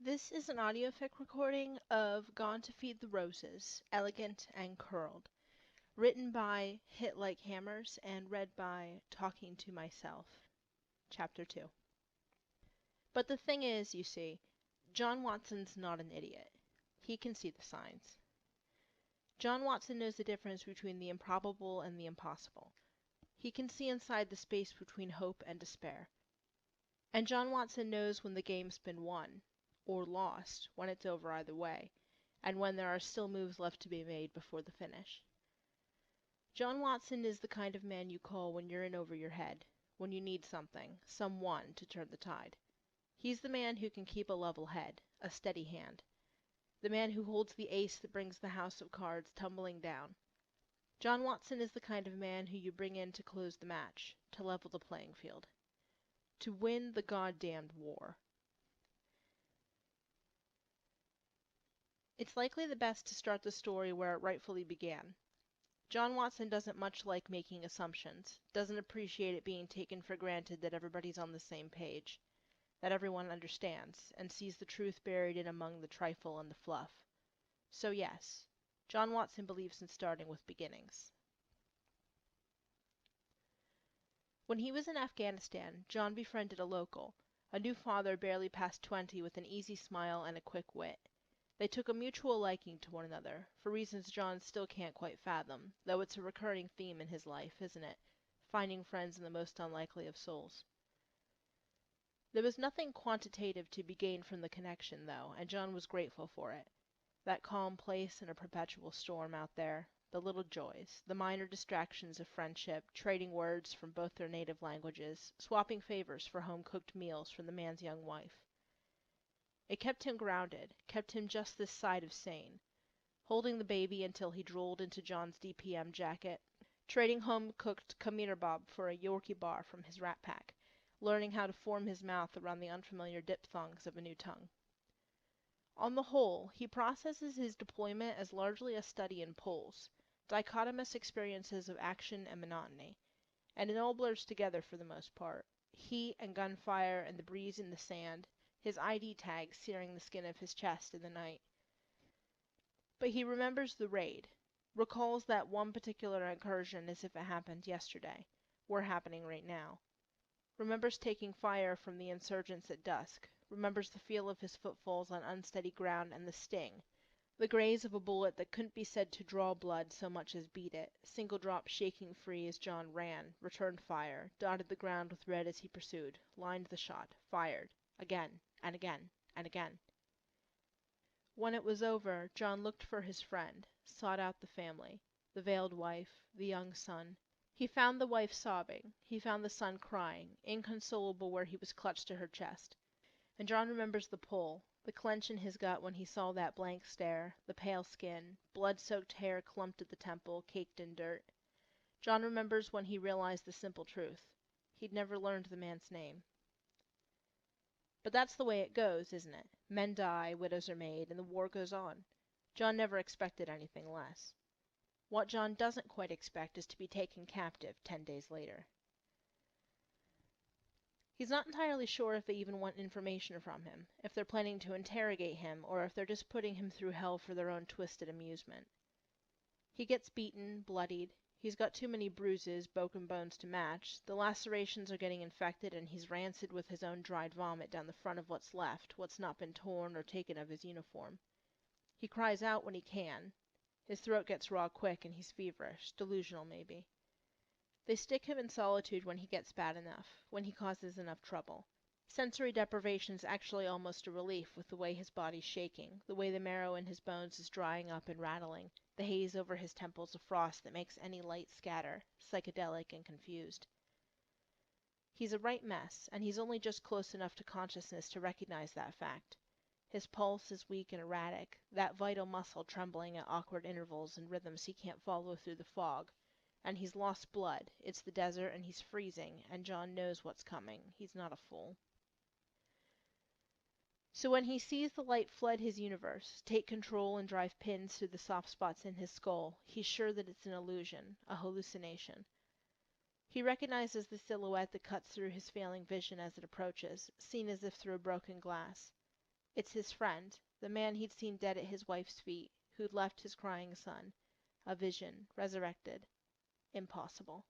This is an audiofic recording of Gone to Feed the Roses, Elegant and Curled, written by Hit Like Hammers and read by Talking to Myself. Chapter 2. But the thing is, you see, John Watson's not an idiot. He can see the signs. John Watson knows the difference between the improbable and the impossible. He can see inside the space between hope and despair. And John Watson knows when the game's been won, or lost, when it's over either way, and when there are still moves left to be made before the finish. John Watson is the kind of man you call when you're in over your head, when you need something, someone, to turn the tide. He's the man who can keep a level head, a steady hand. The man who holds the ace that brings the house of cards tumbling down. John Watson is the kind of man who you bring in to close the match, to level the playing field. To win the goddamned war. It's likely the best to start the story where it rightfully began. John Watson doesn't much like making assumptions, doesn't appreciate it being taken for granted that everybody's on the same page, that everyone understands, and sees the truth buried in among the trifle and the fluff. So yes, John Watson believes in starting with beginnings. When he was in Afghanistan, John befriended a local, a new father barely past 20 with an easy smile and a quick wit. They took a mutual liking to one another, for reasons John still can't quite fathom, though it's a recurring theme in his life, isn't it? Finding friends in the most unlikely of souls. There was nothing quantitative to be gained from the connection, though, and John was grateful for it. That calm place in a perpetual storm out there, the little joys, the minor distractions of friendship, trading words from both their native languages, swapping favors for home-cooked meals from the man's young wife. It kept him grounded, kept him just this side of sane, holding the baby until he drooled into John's DPM jacket, trading home-cooked Kammeerbob for a Yorkie bar from his rat pack, learning how to form his mouth around the unfamiliar diphthongs of a new tongue. On the whole, he processes his deployment as largely a study in poles, dichotomous experiences of action and monotony, and it all blurs together for the most part. Heat and gunfire and the breeze in the sand, his ID tag searing the skin of his chest in the night. But he remembers the raid, recalls that one particular incursion as if it happened yesterday, were happening right now. Remembers taking fire from the insurgents at dusk, remembers the feel of his footfalls on unsteady ground and the sting, the graze of a bullet that couldn't be said to draw blood so much as beat it, single drop shaking free as John ran, returned fire, dotted the ground with red as he pursued, lined the shot, fired, again, and again, and again. When it was over, John looked for his friend, sought out the family, the veiled wife, the young son. He found the wife sobbing, he found the son crying, inconsolable where he was clutched to her chest. And John remembers the pull, the clench in his gut when he saw that blank stare, the pale skin, blood-soaked hair clumped at the temple, caked in dirt. John remembers when he realized the simple truth. He'd never learned the man's name. But that's the way it goes, isn't it? Men die, widows are made, and the war goes on. John never expected anything less. What John doesn't quite expect is to be taken captive 10 days later. He's not entirely sure if they even want information from him, if they're planning to interrogate him, or if they're just putting him through hell for their own twisted amusement. He gets beaten, bloodied. He's got too many bruises, broken bones to match. The lacerations are getting infected, and he's rancid with his own dried vomit down the front of what's left, what's not been torn or taken of his uniform. He cries out when he can. His throat gets raw quick, and he's feverish, delusional maybe. They stick him in solitude when he gets bad enough, when he causes enough trouble. Sensory deprivation's actually almost a relief with the way his body's shaking, the way the marrow in his bones is drying up and rattling, the haze over his temples a frost that makes any light scatter, psychedelic and confused. He's a right mess, and he's only just close enough to consciousness to recognize that fact. His pulse is weak and erratic, that vital muscle trembling at awkward intervals in rhythms he can't follow through the fog. And he's lost blood. It's the desert, and he's freezing, and John knows what's coming. He's not a fool. So when he sees the light flood his universe, take control and drive pins through the soft spots in his skull, he's sure that it's an illusion, a hallucination. He recognizes the silhouette that cuts through his failing vision as it approaches, seen as if through broken glass. It's his friend, the man he'd seen dead at his wife's feet, who'd left his crying son. A vision, resurrected. Impossible.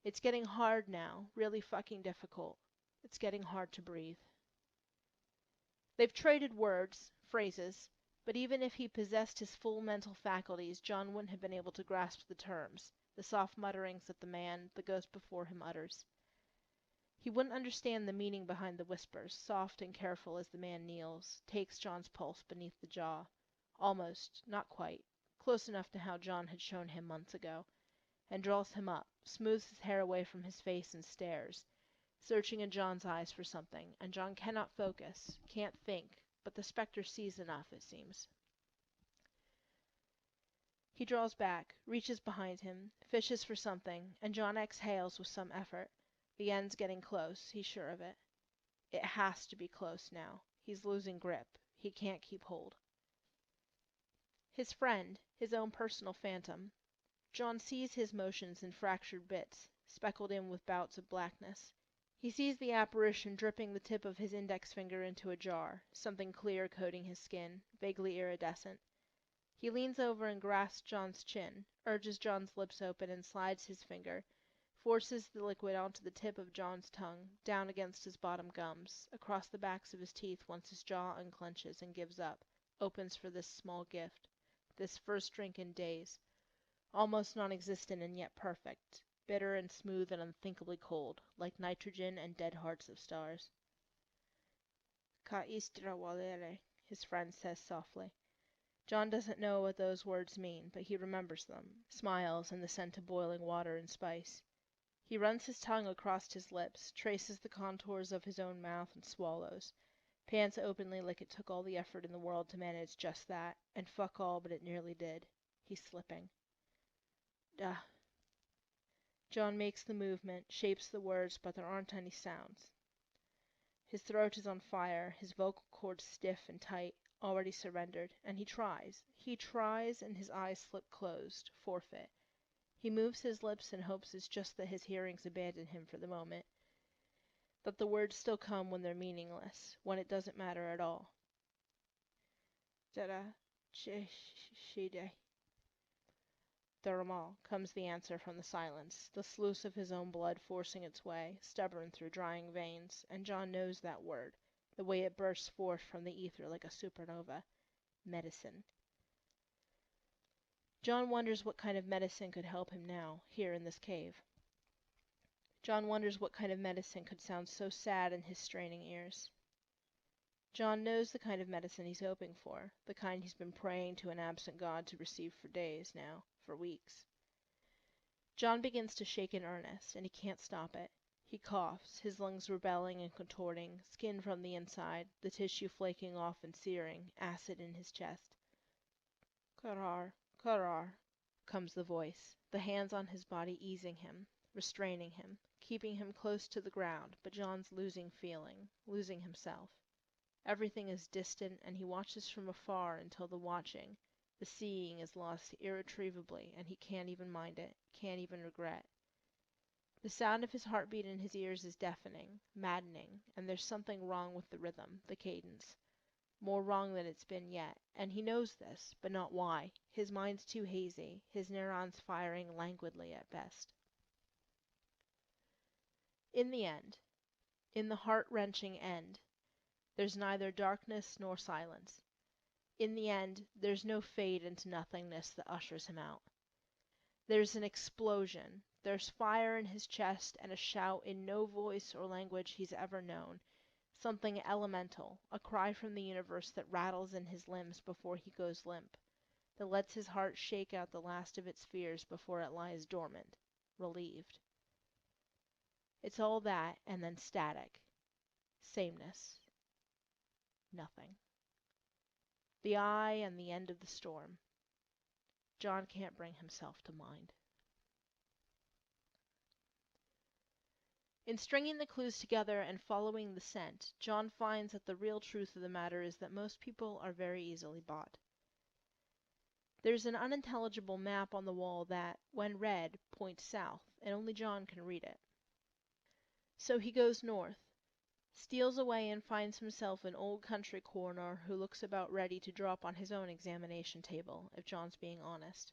It's getting hard now, really fucking difficult. It's getting hard to breathe. They've traded words, phrases, but even if he possessed his full mental faculties, John wouldn't have been able to grasp the terms, the soft mutterings that the ghost before him utters. He wouldn't understand the meaning behind the whispers, soft and careful as the man kneels, takes John's pulse beneath the jaw. Almost, not quite, close enough to how John had shown him months ago, and draws him up, smooths his hair away from his face and stares, searching in John's eyes for something, and John cannot focus, can't think, but the spectre sees enough, it seems. He draws back, reaches behind him, fishes for something, and John exhales with some effort. The end's getting close, he's sure of it. It has to be close now. He's losing grip. He can't keep hold. His friend, his own personal phantom. John sees his motions in fractured bits, speckled in with bouts of blackness. He sees the apparition dripping the tip of his index finger into a jar, something clear coating his skin, vaguely iridescent. He leans over and grasps John's chin, urges John's lips open and slides his finger, forces the liquid onto the tip of John's tongue, down against his bottom gums, across the backs of his teeth once his jaw unclenches and gives up, opens for this small gift, this first drink in days, almost non-existent and yet perfect, bitter and smooth and unthinkably cold, like nitrogen and dead hearts of stars. Ka istra walere, his friend says softly. John doesn't know what those words mean, but he remembers them, smiles and the scent of boiling water and spice. He runs his tongue across his lips, traces the contours of his own mouth and swallows, pants openly like it took all the effort in the world to manage just that, and fuck all but it nearly did. He's slipping. Duh. John makes the movement, shapes the words, but there aren't any sounds. His throat is on fire, his vocal cords stiff and tight, already surrendered, and he tries, and his eyes slip closed, forfeit. He moves his lips and hopes it's just that his hearing's abandoned him for the moment, that the words still come when they're meaningless, when it doesn't matter at all. Dada, shide. Duramal, comes the answer from the silence, the sluice of his own blood forcing its way, stubborn through drying veins, and John knows that word, the way it bursts forth from the ether like a supernova. Medicine. John wonders what kind of medicine could help him now, here in this cave. John wonders what kind of medicine could sound so sad in his straining ears. John knows the kind of medicine he's hoping for, the kind he's been praying to an absent God to receive for days now, for weeks. John begins to shake in earnest, and he can't stop it. He coughs, his lungs rebelling and contorting, skin from the inside, the tissue flaking off and searing, acid in his chest. Karar, Karar, comes the voice, the hands on his body easing him, restraining him, keeping him close to the ground, but John's losing feeling, losing himself. Everything is distant, and he watches from afar until the watching, the seeing is lost irretrievably, and he can't even mind it, can't even regret. The sound of his heartbeat in his ears is deafening, maddening, and there's something wrong with the rhythm, the cadence. More wrong than it's been yet, and he knows this, but not why. His mind's too hazy, his neurons firing languidly at best. In the end, in the heart-wrenching end, there's neither darkness nor silence. In the end, there's no fade into nothingness that ushers him out. There's an explosion. There's fire in his chest and a shout in no voice or language he's ever known. Something elemental, a cry from the universe that rattles in his limbs before he goes limp, that lets his heart shake out the last of its fears before it lies dormant, relieved. It's all that, and then static. Sameness. Nothing. The eye and the end of the storm. John can't bring himself to mind. In stringing the clues together and following the scent, John finds that the real truth of the matter is that most people are very easily bought. There's an unintelligible map on the wall that, when read, points south, and only John can read it. So he goes north. steals away and finds himself an old country coroner who looks about ready to drop on his own examination table, if John's being honest.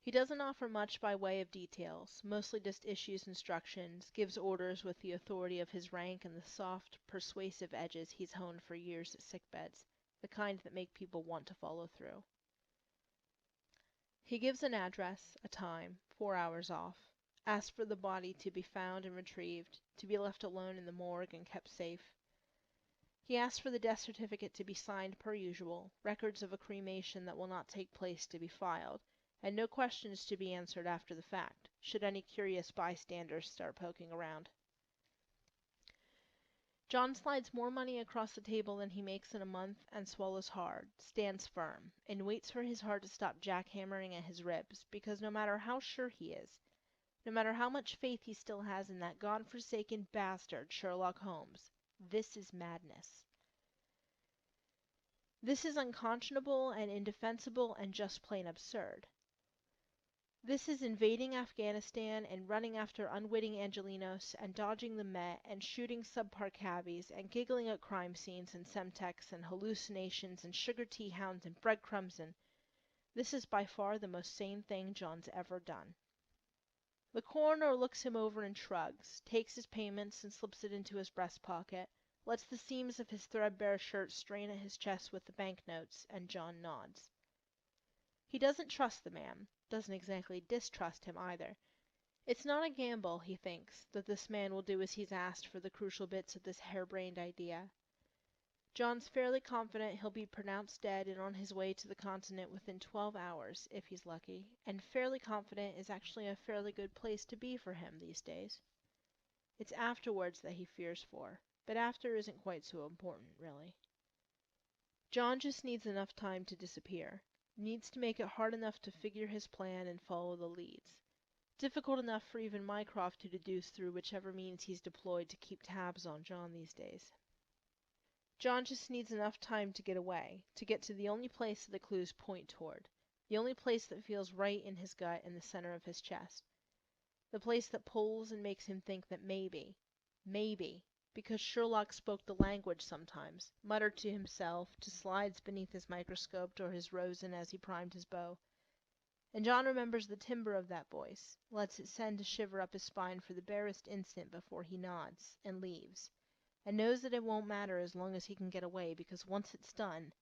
He doesn't offer much by way of details, mostly just issues instructions, gives orders with the authority of his rank and the soft, persuasive edges he's honed for years at sickbeds, the kind that make people want to follow through. He gives an address, a time, 4 hours off, asks for the body to be found and retrieved, to be left alone in the morgue and kept safe. He asks for the death certificate to be signed per usual, records of a cremation that will not take place to be filed, and no questions to be answered after the fact, should any curious bystanders start poking around. John slides more money across the table than he makes in a month and swallows hard, stands firm, and waits for his heart to stop jackhammering at his ribs, because no matter how sure he is, no matter how much faith he still has in that God-forsaken bastard Sherlock Holmes, this is madness. This is unconscionable and indefensible and just plain absurd. This is invading Afghanistan and running after unwitting Angelinos and dodging the Met and shooting subpar cabbies and giggling at crime scenes and Semtex and hallucinations and sugar tea hounds and breadcrumbs and this is by far the most sane thing John's ever done. The coroner looks him over and shrugs, takes his payments and slips it into his breast pocket, lets the seams of his threadbare shirt strain at his chest with the banknotes, and John nods. He doesn't trust the man, doesn't exactly distrust him either. It's not a gamble, he thinks, that this man will do as he's asked for the crucial bits of this harebrained idea. John's fairly confident he'll be pronounced dead and on his way to the continent within 12 hours, if he's lucky, and fairly confident is actually a fairly good place to be for him these days. It's afterwards that he fears for, but after isn't quite so important, really. John just needs enough time to disappear. Needs to make it hard enough to figure his plan and follow the leads. Difficult enough for even Mycroft to deduce through whichever means he's deployed to keep tabs on John these days. John just needs enough time to get away, to get to the only place that the clues point toward, the only place that feels right in his gut in the center of his chest. The place that pulls and makes him think that maybe, because Sherlock spoke the language sometimes, muttered to himself, to slides beneath his microscope or his rosin as he primed his bow. And John remembers the timbre of that voice, lets it send a shiver up his spine for the barest instant before he nods, and leaves, and knows that it won't matter as long as he can get away, because once it's done,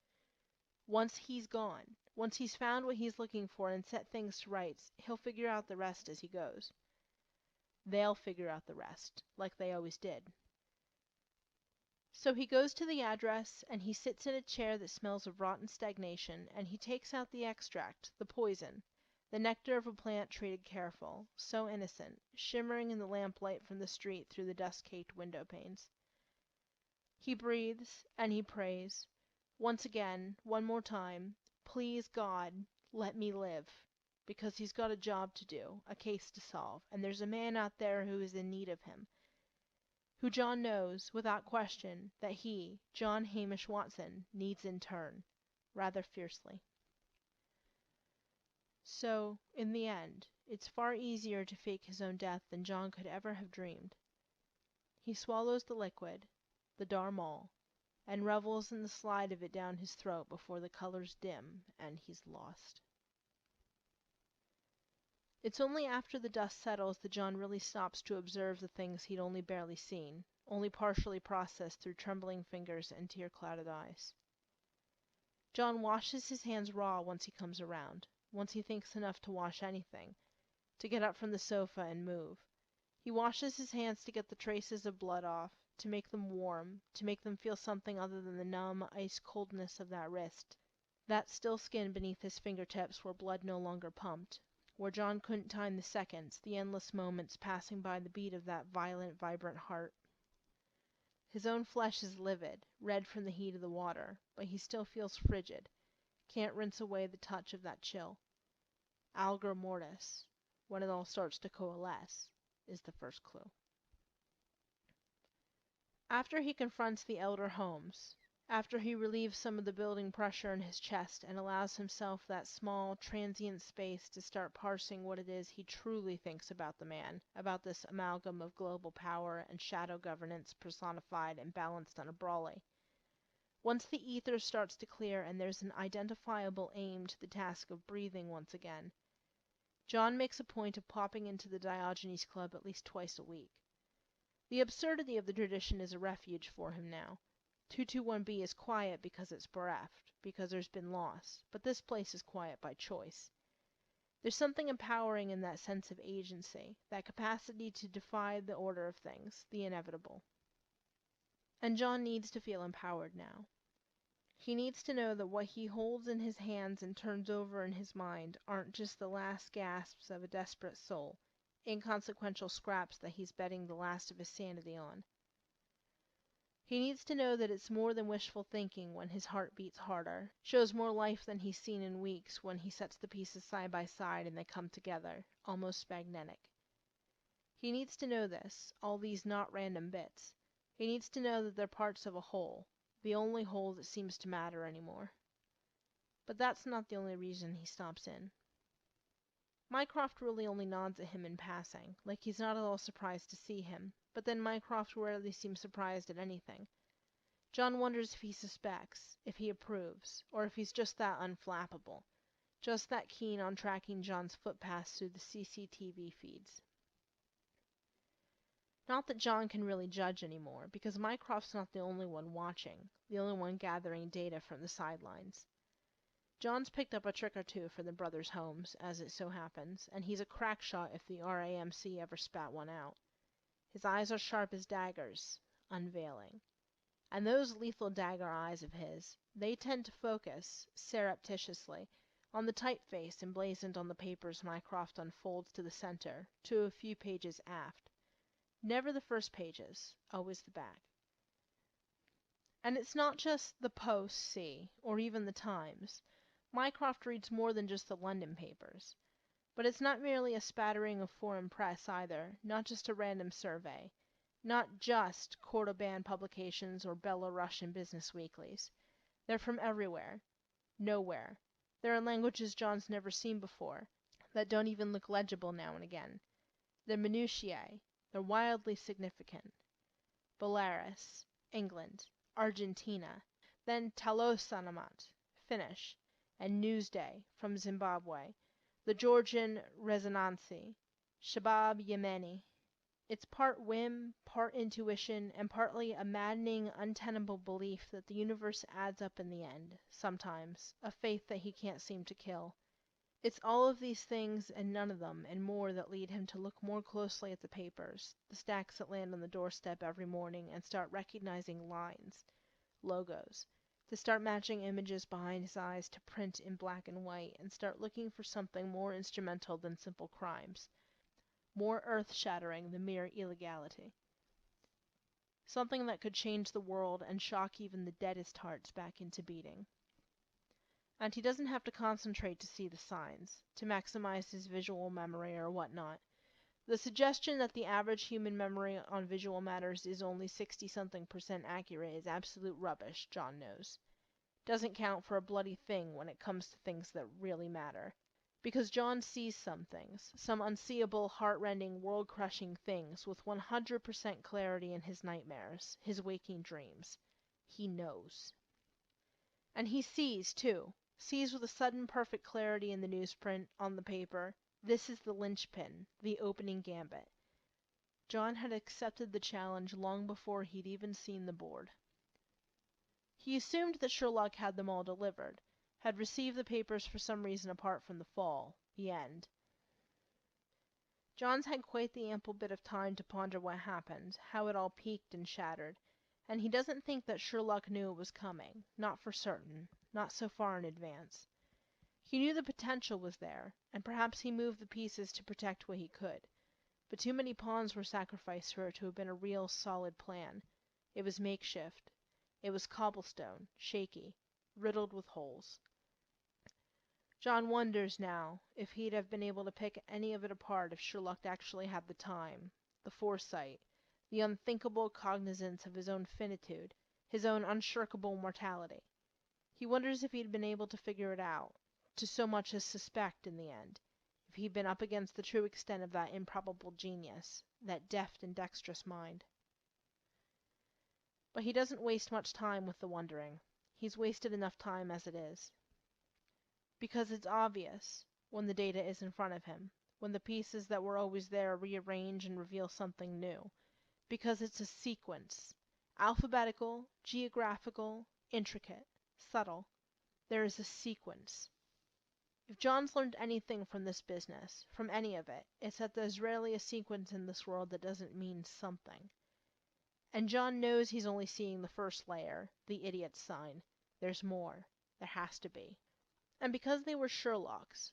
once he's gone, once he's found what he's looking for and set things to rights, he'll figure out the rest as he goes. They'll figure out the rest, like they always did. So he goes to the address, and he sits in a chair that smells of rotten stagnation, and he takes out the extract, the poison, the nectar of a plant treated careful, so innocent, shimmering in the lamplight from the street through the dust-caked window panes. He breathes, and he prays. Once again, one more time, please God, let me live. Because he's got a job to do, a case to solve, and there's a man out there who is in need of him. Who John knows, without question, that he, John Hamish Watson, needs in turn, rather fiercely. So, in the end, it's far easier to fake his own death than John could ever have dreamed. He swallows the liquid, the Darmol, and revels in the slide of it down his throat before the colors dim and he's lost. It's only after the dust settles that John really stops to observe the things he'd only barely seen, only partially processed through trembling fingers and tear-clouded eyes. John washes his hands raw once he comes around, once he thinks enough to wash anything, to get up from the sofa and move. He washes his hands to get the traces of blood off, to make them warm, to make them feel something other than the numb, ice-coldness of that wrist, that still skin beneath his fingertips where blood no longer pumped, where John couldn't time the seconds, the endless moments passing by the beat of that violent, vibrant heart. His own flesh is livid, red from the heat of the water, but he still feels frigid, can't rinse away the touch of that chill. Algor mortis, when it all starts to coalesce, is the first clue. After he confronts the elder Holmes, After he relieves some of the building pressure in his chest and allows himself that small, transient space to start parsing what it is he truly thinks about the man, about this amalgam of global power and shadow governance personified and balanced on a Brawley. Once the ether starts to clear and there's an identifiable aim to the task of breathing once again, John makes a point of popping into the Diogenes Club at least twice a week. The absurdity of the tradition is a refuge for him now. 221B is quiet because it's bereft, because there's been loss, but this place is quiet by choice. There's something empowering in that sense of agency, that capacity to defy the order of things, the inevitable. And John needs to feel empowered now. He needs to know that what he holds in his hands and turns over in his mind aren't just the last gasps of a desperate soul, inconsequential scraps that he's betting the last of his sanity on. He needs to know that it's more than wishful thinking when his heart beats harder, shows more life than he's seen in weeks when he sets the pieces side by side and they come together, almost magnetic. He needs to know this, all these not random bits. He needs to know that they're parts of a whole, the only whole that seems to matter anymore. But that's not the only reason he stops in. Mycroft really only nods at him in passing, like he's not at all surprised to see him, but then Mycroft rarely seems surprised at anything. John wonders if he suspects, if he approves, or if he's just that unflappable, just that keen on tracking John's footpaths through the CCTV feeds. Not that John can really judge anymore, because Mycroft's not the only one watching, the only one gathering data from the sidelines. John's picked up a trick or two for the brothers Holmes, as it so happens, and he's a crack shot if the RAMC ever spat one out. His eyes are sharp as daggers, unveiling. And those lethal dagger eyes of his, they tend to focus, surreptitiously, on the typeface emblazoned on the papers Mycroft unfolds to the center, to a few pages aft. Never the first pages, always the back. And it's not just the Post, see, or even the Times. Mycroft reads more than just the London papers. But it's not merely a spattering of foreign press either, not just a random survey, not just Cordoban publications or Belarusian business weeklies. They're from everywhere, nowhere. They're in languages John's never seen before, that don't even look legible now and again. They're minutiae, they're wildly significant. Belarus, England, Argentina, then Talosanmat, Finnish, and Newsday from Zimbabwe, the Georgian Rezonansi, Shabab Yemeni. It's part whim, part intuition, and partly a maddening, untenable belief that the universe adds up in the end, sometimes, a faith that he can't seem to kill. It's all of these things and none of them and more that lead him to look more closely at the papers, the stacks that land on the doorstep every morning, and start recognizing lines, logos, to start matching images behind his eyes to print in black and white, and start looking for something more instrumental than simple crimes, more earth-shattering than mere illegality. Something that could change the world and shock even the deadest hearts back into beating. And he doesn't have to concentrate to see the signs, to maximize his visual memory or whatnot. The suggestion that the average human memory on visual matters is only 60-something% accurate is absolute rubbish, John knows. Doesn't count for a bloody thing when it comes to things that really matter. Because John sees some things, some unseeable, heart-rending, world-crushing things with 100% clarity in his nightmares, his waking dreams. He knows. And he sees, too. Sees with a sudden perfect clarity in the newsprint, on the paper. This is the linchpin, the opening gambit. John had accepted the challenge long before he'd even seen the board. He assumed that Sherlock had them all delivered, had received the papers for some reason apart from the fall, the end. John's had quite the ample bit of time to ponder what happened, how it all peaked and shattered, and he doesn't think that Sherlock knew it was coming, not for certain, not so far in advance. He knew the potential was there, and perhaps he moved the pieces to protect what he could, but too many pawns were sacrificed for it to have been a real, solid plan. It was makeshift. It was cobblestone, shaky, riddled with holes. John wonders now if he'd have been able to pick any of it apart if Sherlock actually had the time, the foresight, the unthinkable cognizance of his own finitude his own unshirkable mortality. He wonders if he'd been able to figure it out, to so much as suspect in the end, if he'd been up against the true extent of that improbable genius, that deft and dexterous mind. But he doesn't waste much time with the wondering. He's wasted enough time as it is. Because it's obvious, when the data is in front of him, when the pieces that were always there rearrange and reveal something new. Because it's a sequence. Alphabetical, geographical, intricate, subtle. There is a sequence. If John's learned anything from this business, from any of it, it's that there's rarely a sequence in this world that doesn't mean something. And John knows he's only seeing the first layer, the idiot's sign. There's more. There has to be. And because they were Sherlocks,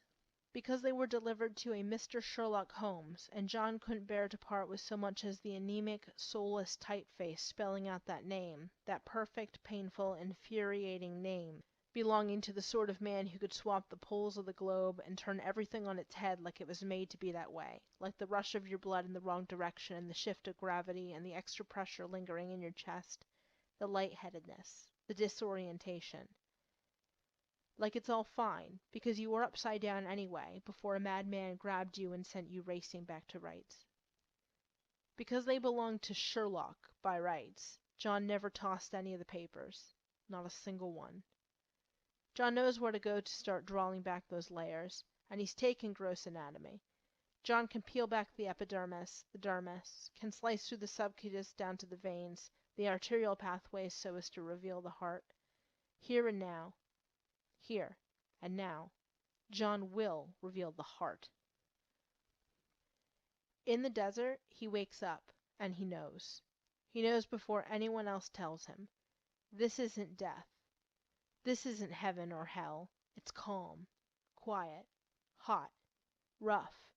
because they were delivered to a Mr. Sherlock Holmes, and John couldn't bear to part with so much as the anemic, soulless typeface spelling out that name, that perfect, painful, infuriating name, belonging to the sort of man who could swap the poles of the globe and turn everything on its head like it was made to be that way, like the rush of your blood in the wrong direction and the shift of gravity and the extra pressure lingering in your chest, the lightheadedness, the disorientation. Like it's all fine, because you were upside down anyway, before a madman grabbed you and sent you racing back to rights. Because they belonged to Sherlock, by rights, John never tossed any of the papers. Not a single one. John knows where to go to start drawing back those layers, and he's taken gross anatomy. John can peel back the epidermis, the dermis, can slice through the subcutis down to the veins, the arterial pathways so as to reveal the heart. Here and now. Here and now, John will reveal the heart. In the desert, he wakes up, and he knows. He knows before anyone else tells him. This isn't death. This isn't heaven or hell. It's calm, quiet, hot, rough.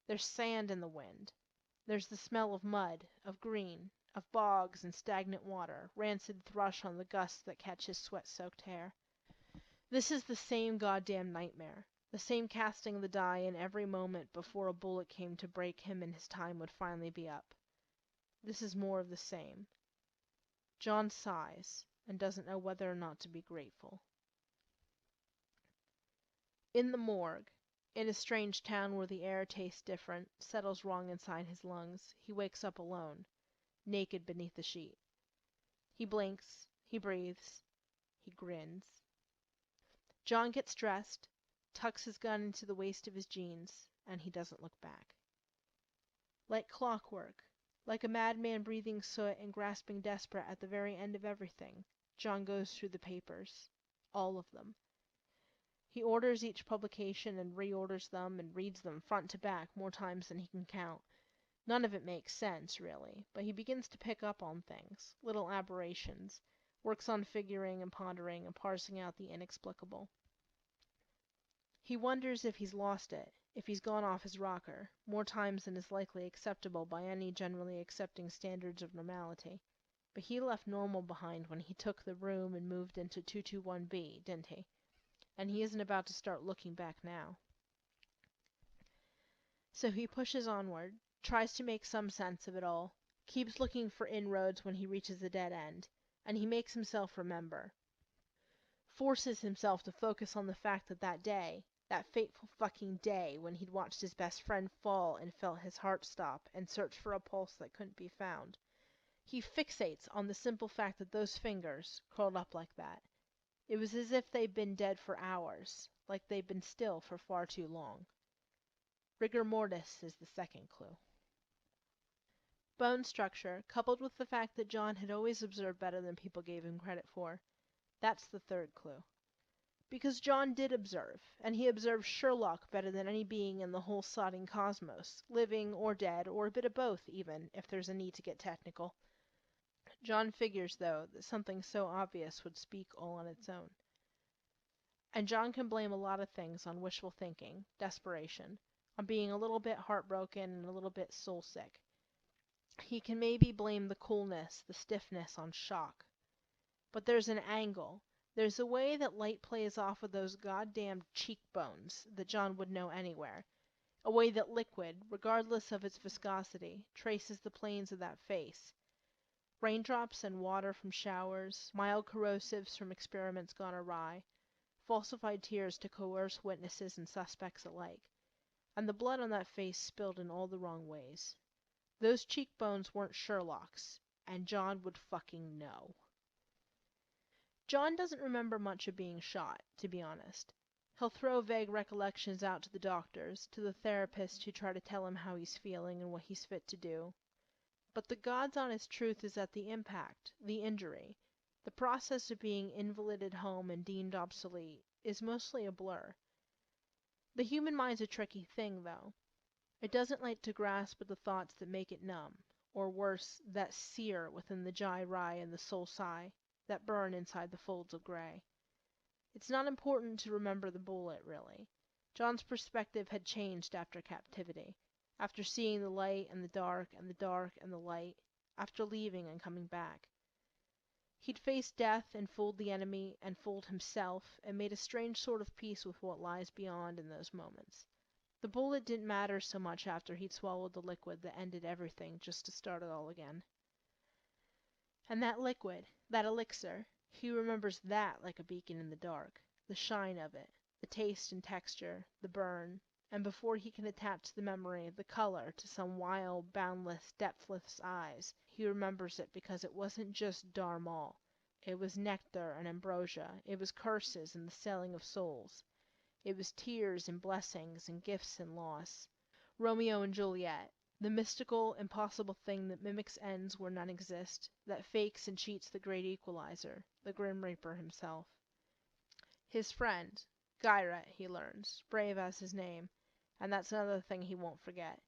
There's sand in the wind. There's the smell of mud, of green, of bogs and stagnant water, rancid thrush on the gusts that catch his sweat-soaked hair. This is the same goddamn nightmare, the same casting the die in every moment before a bullet came to break him and his time would finally be up. This is more of the same. John sighs, and doesn't know whether or not to be grateful. In the morgue, in a strange town where the air tastes different, settles wrong inside his lungs, he wakes up alone, naked beneath the sheet. He blinks, he breathes, he grins. John gets dressed, tucks his gun into the waist of his jeans, and he doesn't look back. Like clockwork, like a madman breathing soot and grasping desperate at the very end of everything, John goes through the papers. All of them. He orders each publication and reorders them and reads them front to back more times than he can count. None of it makes sense, really, but he begins to pick up on things, little aberrations, works on figuring and pondering and parsing out the inexplicable. He wonders if he's lost it, if he's gone off his rocker, more times than is likely acceptable by any generally accepting standards of normality. But he left normal behind when he took the room and moved into 221B, didn't he? And he isn't about to start looking back now. So he pushes onward, tries to make some sense of it all, keeps looking for inroads when he reaches a dead end, and he makes himself remember. Forces himself to focus on the fact that that day, that fateful fucking day when he'd watched his best friend fall and felt his heart stop and search for a pulse that couldn't be found. He fixates on the simple fact that those fingers, curled up like that, it was as if they'd been dead for hours, like they'd been still for far too long. Rigor mortis is the second clue. Bone structure, coupled with the fact that John had always observed better than people gave him credit for. That's the third clue. Because John did observe, and he observed Sherlock better than any being in the whole sodding cosmos, living or dead, or a bit of both even, if there's a need to get technical. John figures, though, that something so obvious would speak all on its own. And John can blame a lot of things on wishful thinking, desperation, on being a little bit heartbroken and a little bit soul-sick. He can maybe blame the coolness, the stiffness on shock. But there's an angle. There's a way that light plays off of those goddamn cheekbones that John would know anywhere. A way that liquid, regardless of its viscosity, traces the planes of that face. Raindrops and water from showers, mild corrosives from experiments gone awry, falsified tears to coerce witnesses and suspects alike, and the blood on that face spilled in all the wrong ways. Those cheekbones weren't Sherlock's, and John would fucking know. John doesn't remember much of being shot, to be honest. He'll throw vague recollections out to the doctors, to the therapists who try to tell him how he's feeling and what he's fit to do. But the God's honest truth is that the impact, the injury, the process of being invalided home and deemed obsolete, is mostly a blur. The human mind's a tricky thing, though. It doesn't like to grasp at the thoughts that make it numb, or worse, that sear within the gyri and the soul sigh, that burn inside the folds of gray. It's not important to remember the bullet, really. John's perspective had changed after captivity, after seeing the light and the dark and the dark and the light, after leaving and coming back. He'd faced death and fooled the enemy and fooled himself and made a strange sort of peace with what lies beyond in those moments. The bullet didn't matter so much after he'd swallowed the liquid that ended everything just to start it all again. And that liquid, that elixir, he remembers that like a beacon in the dark, the shine of it, the taste and texture, the burn, and before he can attach the memory, the color, to some wild, boundless, depthless eyes, he remembers it because it wasn't just Darmal. It was nectar and ambrosia, it was curses and the selling of souls. It was tears and blessings and gifts and loss. Romeo and Juliet, the mystical, impossible thing that mimics ends where none exist, that fakes and cheats the great equalizer, the Grim Reaper himself. His friend, Gairat, he learns, brave as his name, and that's another thing he won't forget.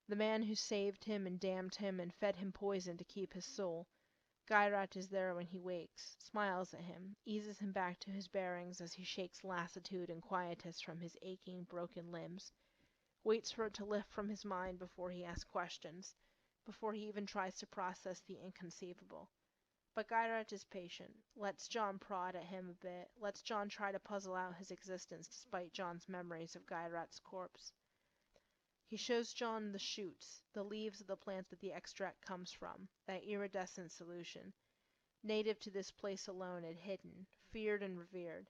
The man who saved him and damned him and fed him poison to keep his soul. Gairat is there when he wakes, smiles at him, eases him back to his bearings as he shakes lassitude and quietus from his aching, broken limbs, waits for it to lift from his mind before he asks questions, before he even tries to process the inconceivable. But Gairat is patient, lets John prod at him a bit, lets John try to puzzle out his existence despite John's memories of Gairat's corpse. He shows John the shoots, the leaves of the plant that the extract comes from, that iridescent solution, native to this place alone and hidden, feared and revered.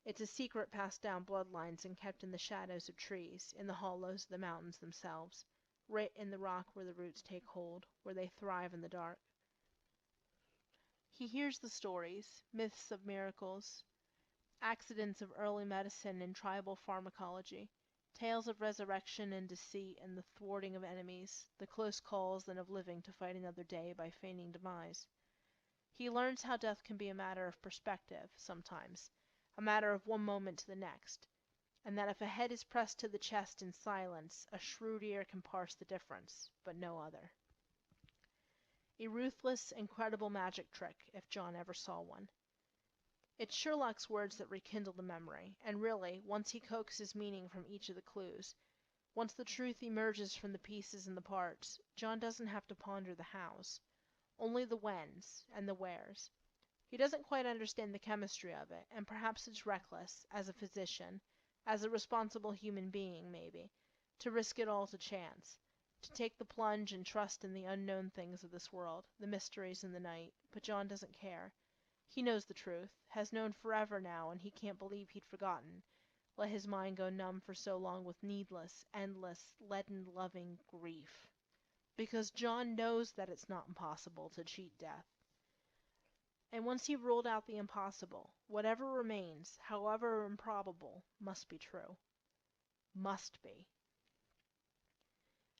It's a secret passed down bloodlines and kept in the shadows of trees, in the hollows of the mountains themselves, writ in the rock where the roots take hold, where they thrive in the dark. He hears the stories, myths of miracles, accidents of early medicine and tribal pharmacology, tales of resurrection and deceit and the thwarting of enemies, the close calls and of living to fight another day by feigning demise. He learns how death can be a matter of perspective, sometimes, a matter of one moment to the next, and that if a head is pressed to the chest in silence, a shrewd ear can parse the difference, but no other. A ruthless, incredible magic trick, if John ever saw one. It's Sherlock's words that rekindle the memory, and really, once he coaxes meaning from each of the clues, once the truth emerges from the pieces and the parts, John doesn't have to ponder the hows, only the whens and the wheres. He doesn't quite understand the chemistry of it, and perhaps it's reckless, as a physician, as a responsible human being, maybe, to risk it all to chance, to take the plunge and trust in the unknown things of this world, the mysteries in the night, but John doesn't care. He knows the truth, has known forever now, and he can't believe he'd forgotten, let his mind go numb for so long with needless, endless, leaden, loving grief. Because John knows that it's not impossible to cheat death. And once you've ruled out the impossible, whatever remains, however improbable, must be true. Must be.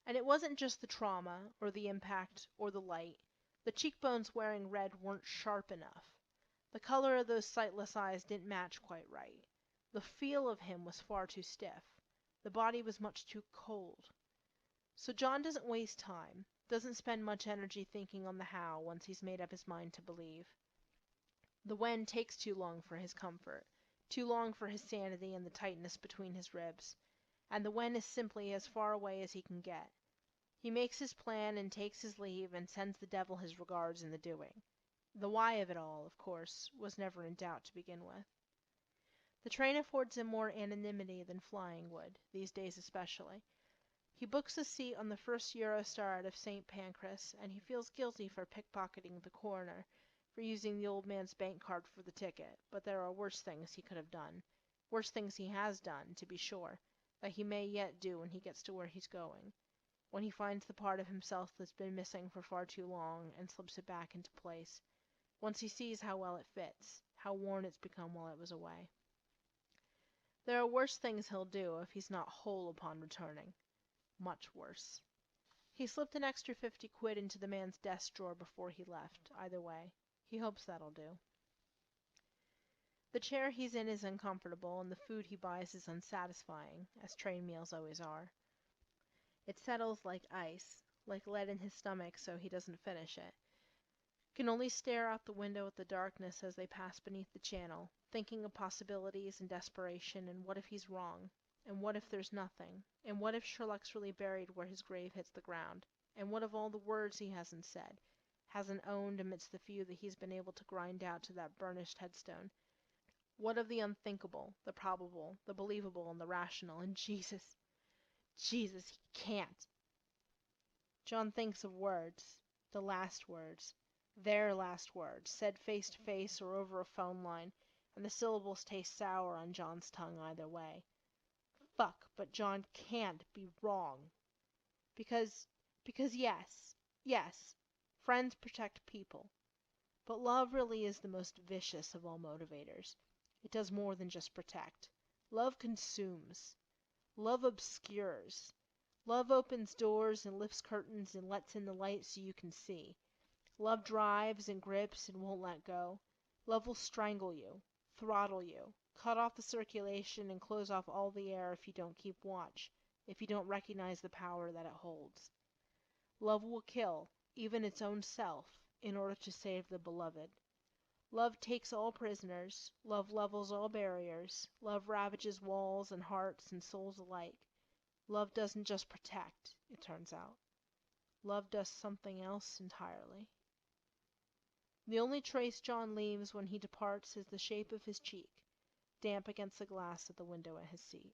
And it wasn't just the trauma, or the impact, or the light. The cheekbones wearing red weren't sharp enough. The color of those sightless eyes didn't match quite right. The feel of him was far too stiff. The body was much too cold. So John doesn't waste time, doesn't spend much energy thinking on the how once he's made up his mind to believe. The when takes too long for his comfort, too long for his sanity and the tightness between his ribs, and the when is simply as far away as he can get. He makes his plan and takes his leave and sends the devil his regards in the doing. The why of it all, of course, was never in doubt to begin with. The train affords him more anonymity than flying would, these days especially. He books a seat on the first Eurostar out of St. Pancras, and he feels guilty for pickpocketing the coroner, for using the old man's bank card for the ticket, but there are worse things he could have done. Worse things he has done, to be sure, that he may yet do when he gets to where he's going. When he finds the part of himself that's been missing for far too long and slips it back into place. Once he sees how well it fits, how worn it's become while it was away. There are worse things he'll do if he's not whole upon returning. Much worse. He slipped an extra 50 quid into the man's desk drawer before he left, either way. He hopes that'll do. The chair he's in is uncomfortable, and the food he buys is unsatisfying, as train meals always are. It settles like ice, like lead in his stomach, so he doesn't finish it. Can only stare out the window at the darkness as they pass beneath the channel, thinking of possibilities and desperation, and what if he's wrong, and what if there's nothing, and what if Sherlock's really buried where his grave hits the ground, and what of all the words he hasn't said, hasn't owned amidst the few that he's been able to grind out to that burnished headstone? What of the unthinkable, the probable, the believable, and the rational, and Jesus, he can't. John thinks of words, the last words, their last words, said face to face or over a phone line, and the syllables taste sour on John's tongue either way. Fuck, but John can't be wrong. Because yes, friends protect people. But love really is the most vicious of all motivators. It does more than just protect. Love consumes. Love obscures. Love opens doors and lifts curtains and lets in the light so you can see. Love drives and grips and won't let go. Love will strangle you, throttle you, cut off the circulation and close off all the air if you don't keep watch, if you don't recognize the power that it holds. Love will kill, even its own self, in order to save the beloved. Love takes all prisoners, love levels all barriers, love ravages walls and hearts and souls alike. Love doesn't just protect, it turns out. Love does something else entirely. The only trace John leaves when he departs is the shape of his cheek, damp against the glass of the window at his seat.